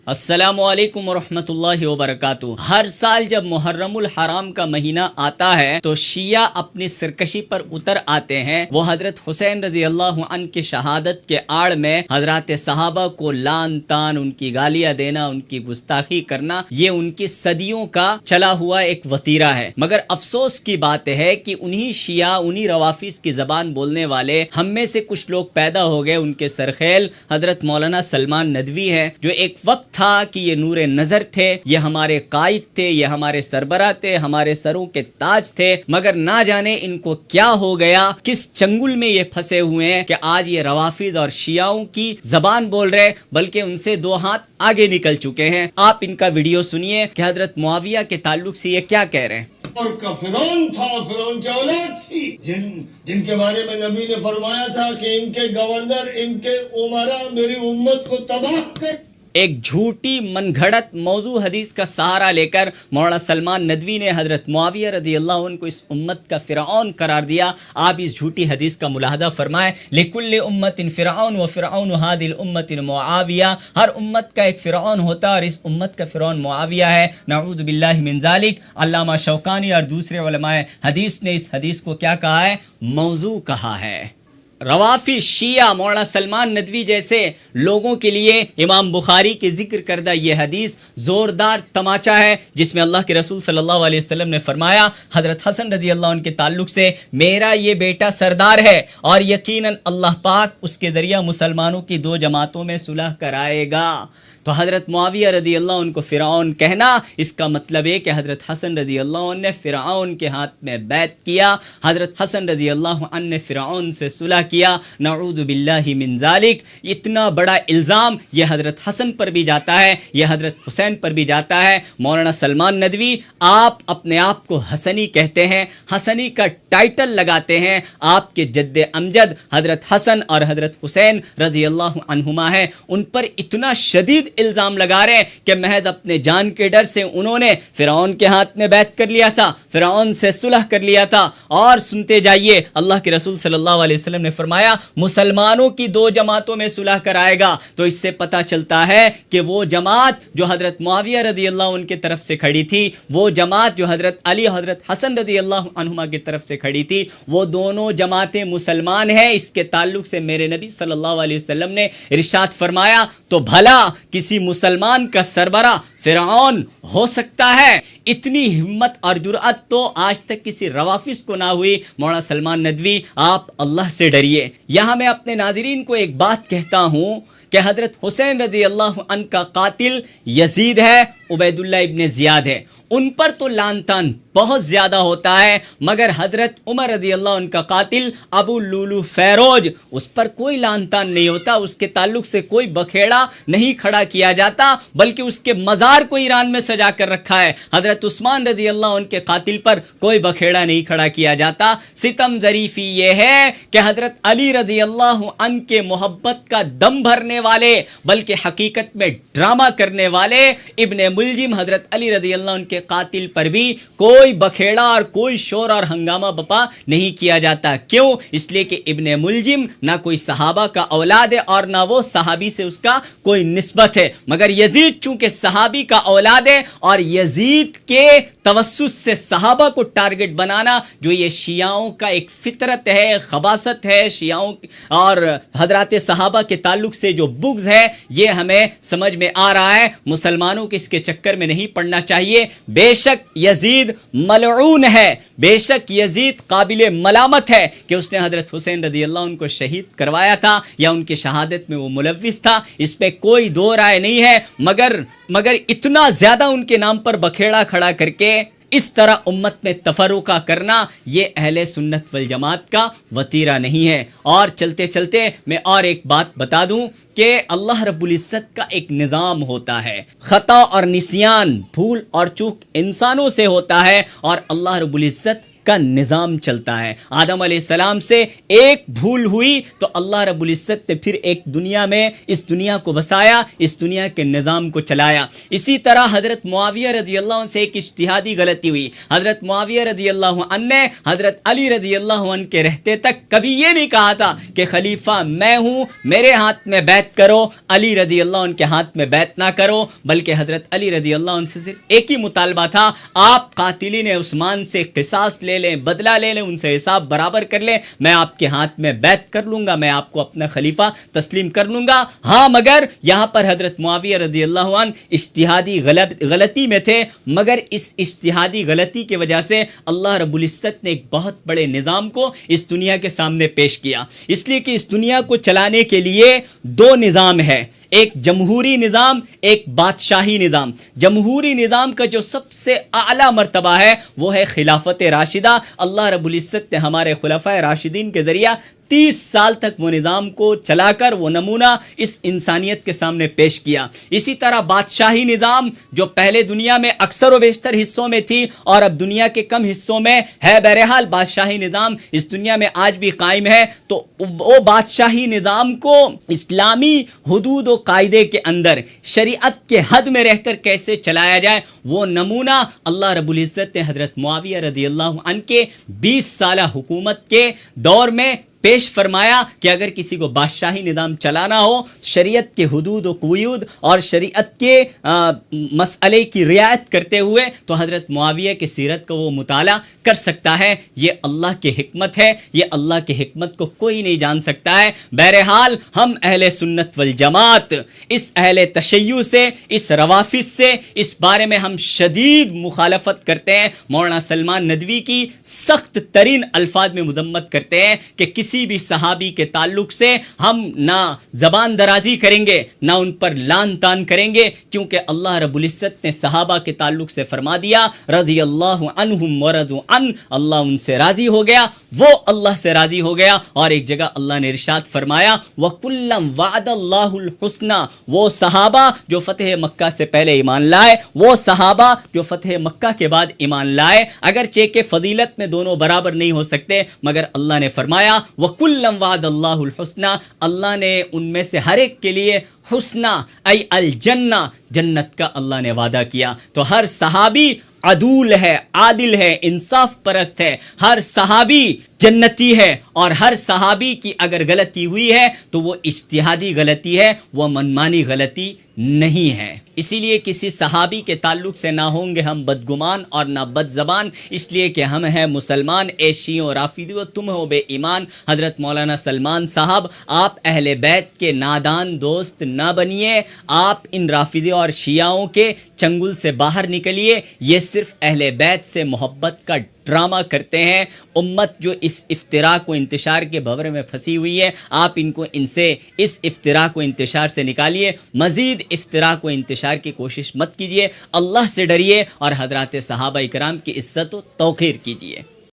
السلام علیکم ورحمۃ اللہ وبرکاتہ۔ ہر سال جب محرم الحرام کا مہینہ آتا ہے تو شیعہ اپنی سرکشی پر اتر آتے ہیں۔ وہ حضرت حسین رضی اللہ عنہ کی شہادت کے آڑ میں حضرات صحابہ کو لان تان، ان کی گالیاں دینا، ان کی گستاخی کرنا، یہ ان کی صدیوں کا چلا ہوا ایک وتیرہ ہے۔ مگر افسوس کی بات ہے کہ انہی شیعہ، انہی روافظ کی زبان بولنے والے ہم میں سے کچھ لوگ پیدا ہو گئے، ان کے سرخیل حضرت مولانا سلمان ندوی ہے، جو ایک وقت تھا کہ یہ نور نظر تھے، یہ ہمارے قائد تھے، یہ ہمارے سربراہ تھے، ہمارے سروں کے تاج تھے، مگر نہ جانے ان کو کیا ہو گیا، کس چنگل میں یہ پھنسے ہوئے ہیں کہ آج یہ روافظ اور شیعوں کی زبان بول رہے، بلکہ ان سے دو ہاتھ آگے نکل چکے ہیں۔ آپ ان کا ویڈیو سنیے کہ حضرت معاویہ کے تعلق سے یہ کیا کہہ رہے ہیں۔ اور کا فرعون تھا، فرعون کی اولاد تھی، جن کے بارے میں نبی نے فرمایا تھا کہ ان کے گورنر، ان کے عمرا میری امت کو تباہ کر۔ ایک جھوٹی من گھڑت موضوع حدیث کا سہارا لے کر مولانا سلمان ندوی نے حضرت معاویہ رضی اللہ عنہ کو اس امت کا فرعون قرار دیا۔ آپ اس جھوٹی حدیث کا ملاحظہ فرمائیں، لِكُلِّ أُمَّةٍ فِرْعَوْنُ وَفِرْعَوْنُ هَذِهِ الْأُمَّةِ معاویہ، ہر امت کا ایک فرعون ہوتا ہے اور اس امت کا فرعون معاویہ ہے، نعوذ باللہ من ذالک۔ علامہ شوکانی اور دوسرے علماء حدیث نے اس حدیث کو کیا کہا ہے؟ موضوع کہا ہے۔ روافظ شیعہ مولانا سلمان ندوی جیسے لوگوں کے لیے امام بخاری کے ذکر کردہ یہ حدیث زوردار تماچا ہے، جس میں اللہ کے رسول صلی اللہ علیہ وسلم نے فرمایا حضرت حسن رضی اللہ عنہ کے تعلق سے، میرا یہ بیٹا سردار ہے اور یقیناً اللہ پاک اس کے ذریعہ مسلمانوں کی دو جماعتوں میں صلح کرائے گا۔ تو حضرت معاویہ رضی اللہ عنہ کو فرعون کہنا، اس کا مطلب ہے کہ حضرت حسن رضی اللہ عنہ نے فرعون کے ہاتھ میں بیعت کیا، حضرت حسن رضی اللہ عنہ نے فرعون سے صلح کیا، نعوذ باللہ من ذالک۔ اتنا بڑا الزام یہ حضرت حسن پر بھی جاتا ہے، یہ حضرت حسین پر بھی جاتا ہے۔ مولانا سلمان ندوی، آپ اپنے آپ کو حسنی کہتے ہیں، حسنی کا ٹائٹل لگاتے ہیں، آپ کے جد امجد حضرت حسن اور حضرت حسین رضی اللہ عنہما ہیں، ان پر اتنا شدید الزام لگا رہے ہیں کہ محض اپنے جان کے ڈر سے انہوں نے فرعون کے ہاتھ میں بیعت کر لیا تھا، فرعون سے صلح کر لیا تھا۔ اور سنتے جائیے، اللہ کے رسول صلی اللہ علیہ وسلم نے فرمایا مسلمانوں کی دو جماعتوں میں صلح کرائے گا۔ تو اس سے پتہ چلتا ہے کہ وہ جماعت جو حضرت معاویہ رضی اللہ عنہ کی طرف سے کھڑی تھی، وہ جماعت جو حضرت علی حضرت حسن رضی اللہ عنہما کی طرف سے کھڑی تھی، وہ دونوں جماعتیں مسلمان ہیں۔ اس کے تعلق سے میرے نبی صلی اللہ علیہ وسلم نے ارشاد فرمایا، تو بھلا کسی مسلمان کا سربراہ فرعون ہو سکتا ہے؟ اتنی ہمت اور جرأت تو آج تک کسی روافظ کو نہ ہوئی۔ مولانا سلمان ندوی، آپ اللہ سے ڈریے۔ یہاں میں اپنے ناظرین کو ایک بات کہتا ہوں کہ حضرت حسین رضی اللہ عنہ کا قاتل یزید ہے، عبید اللہ ابن زیاد ہے، ان پر تو لعن طعن بہت زیادہ ہوتا ہے، مگر حضرت عمر رضی اللہ عنہ کا قاتل ابو لولو فیروج، اس پر کوئی لعن طعن نہیں ہوتا، اس کے تعلق سے کوئی بکھیڑا نہیں کھڑا کیا جاتا، بلکہ اس کے مزار کو ایران میں سجا کر رکھا ہے۔ حضرت عثمان رضی اللہ عنہ کے قاتل پر کوئی بکھیڑا نہیں کھڑا کیا جاتا۔ ستم ظریفی یہ ہے کہ حضرت علی رضی اللہ عنہ کے محبت کا دم بھرنے والے، بلکہ حقیقت میں ڈرامہ کرنے والے ابن ملجم حضرت علی رضی اللہ عنہ کے قاتل پر بھی کوئی بکھیڑا اور کوئی شور اور ہنگامہ بپا نہیں کیا جاتا۔ کیوں؟ اس لیے کہ ابن ملجم نہ کوئی صحابہ کا اولاد ہے اور نہ وہ صحابی سے اس کا کوئی نسبت ہے، مگر یزید چونکہ صحابی کا اولاد ہے، اور یزید کے توسط سے صحابہ کو ٹارگٹ بنانا جو یہ شیعوں کا ایک فطرت ہے، خباثت ہے، شیعوں اور حضرات صحابہ کے تعلق سے جو بغض ہے، یہ ہمیں سمجھ میں آ رہا ہے۔ مسلمانوں کے اس کے چکر میں نہیں پڑنا چاہیے۔ بے شک یزید ملعون ہے، بے شک یزید قابل ملامت ہے کہ اس نے حضرت حسین رضی اللہ عنہ کو شہید کروایا تھا یا ان کی شہادت میں وہ ملوث تھا، اس پہ کوئی دو رائے نہیں ہے، مگر اتنا زیادہ ان کے نام پر بکھیڑا کھڑا کر کے اس طرح امت میں تفرقہ کرنا، یہ اہل سنت والجماعت کا وتیرہ نہیں ہے۔ اور چلتے چلتے میں اور ایک بات بتا دوں کہ اللہ رب العزت کا ایک نظام ہوتا ہے، خطا اور نسیان، بھول اور چوک انسانوں سے ہوتا ہے، اور اللہ رب العزت کا نظام چلتا ہے. آدم علیہ السلام سے ایک بھول ہوئی تو اللہ رب العزت نے پھر ایک دنیا میں اس دنیا کو بسایا, اس دنیا کے نظام کو چلایا. اسی طرح حضرت معاویہ رضی اللہ عنہ سے ایک اجتہادی غلطی ہوئی. حضرت معاویہ رضی اللہ عنہ نے حضرت علی رضی اللہ عنہ کے رہتے تک کبھی یہ نہیں کہا تھا کہ خلیفہ میں ہوں, میرے ہاتھ میں بیعت کرو, علی رضی اللہ عنہ کے ہاتھ میں بیعت نہ کرو, بلکہ حضرت علی رضی اللہ عنہ سے صرف ایک ہی مطالبہ تھا, آپ قاتلین عثمان سے قصاص لے لیں, بدلہ لے لیں, ان سے حساب برابر کر لیں, میں آپ کے ہاتھ میں بیعت کر لوں گا, میں آپ کو اپنا خلیفہ تسلیم کر لوں گا. ہاں مگر یہاں پر حضرت معاویہ رضی اللہ عنہ اجتہادی غلطی میں تھے, مگر اس اجتہادی غلطی کی وجہ سے اللہ رب العزت نے ایک بہت بڑے نظام کو اس دنیا کے سامنے پیش کیا. اس لیے کہ اس دنیا کو چلانے کے لیے دو نظام ہے, ایک جمہوری نظام, ایک بادشاہی نظام. جمہوری نظام کا جو سب سے اعلیٰ مرتبہ ہے وہ ہے خلافت راشدہ. اللہ رب العزت نے ہمارے خلفائے راشدین کے ذریعہ 30 سال تک وہ نظام کو چلا کر وہ نمونہ اس انسانیت کے سامنے پیش کیا. اسی طرح بادشاہی نظام جو پہلے دنیا میں اکثر و بیشتر حصوں میں تھی اور اب دنیا کے کم حصوں میں ہے, بہرحال بادشاہی نظام اس دنیا میں آج بھی قائم ہے. تو وہ بادشاہی نظام کو اسلامی حدود و قاعدے کے اندر شریعت کے حد میں رہ کر کیسے چلایا جائے, وہ نمونہ اللہ رب العزت نے حضرت معاویہ رضی اللہ عنہ کے 20 سالہ حکومت کے دور میں پیش فرمایا کہ اگر کسی کو بادشاہی نظام چلانا ہو, شریعت کے حدود و قیود اور شریعت کے مسئلے کی رعایت کرتے ہوئے, تو حضرت معاویہ کی سیرت کا وہ مطالعہ کر سکتا ہے. یہ اللہ کی حکمت ہے, یہ اللہ کی حکمت کو کوئی نہیں جان سکتا ہے. بہرحال ہم اہل سنت والجماعت اس اہل تشیع سے, اس روافض سے, اس بارے میں ہم شدید مخالفت کرتے ہیں. مولانا سلمان ندوی کی سخت ترین الفاظ میں مذمت کرتے ہیں کہ کسی بھی صحابی کے تعلق سے ہم نہ زبان درازی کریں گے, نہ ان پر لان تان کریں گے, کیونکہ اللہ رب العزت نے صحابہ کے تعلق سے فرما دیا رضی اللہ عنہم ورضوا عنہ, اللہ ان سے راضی ہو گیا, وہ اللہ سے راضی ہو گیا. اور ایک جگہ اللہ نے ارشاد فرمایا وَكُلًّا وَعَدَ اللَّهُ الْحُسْنَى, وہ صحابہ جو فتح مکہ سے پہلے ایمان لائے, وہ صحابہ جو فتح مکہ کے بعد ایمان لائے, اگرچہ کہ فضیلت میں دونوں برابر نہیں ہو سکتے, مگر اللہ نے فرمایا وَكُلًّا وَعَدَ اللَّهُ الْحُسْنَى, اللہ نے ان میں سے ہر ایک کے لیے حسنہ ای الجنہ, جنت کا اللہ نے وعدہ کیا. تو ہر صحابی عدول ہے, عادل ہے, انصاف پرست ہے, ہر صحابی جنتی ہے, اور ہر صحابی کی اگر غلطی ہوئی ہے تو وہ اجتہادی غلطی ہے, وہ منمانی غلطی نہیں ہے. اسی لیے کسی صحابی کے تعلق سے نہ ہوں گے ہم بدگمان اور نہ بد زبان, اس لیے کہ ہم ہیں مسلمان. اے شیعوں رافضیوں تم ہو بے ایمان. حضرت مولانا سلمان صاحب, آپ اہل بیت کے نادان دوست نہ بنیے, آپ ان رافضیوں اور شیعوں کے چنگل سے باہر نکلیے. یہ صرف اہل بیت سے محبت کا ڈرامہ کرتے ہیں. امت جو اس افتراء کو انتشار کے بھنورے میں پھنسی ہوئی ہے, آپ ان سے اس افتراء کو انتشار سے نکالیے. مزید افتراء کو انتشار کی کوشش مت کیجیے. اللہ سے ڈریے اور حضرات صحابہ کرام کی عزت و توقیر کیجیے.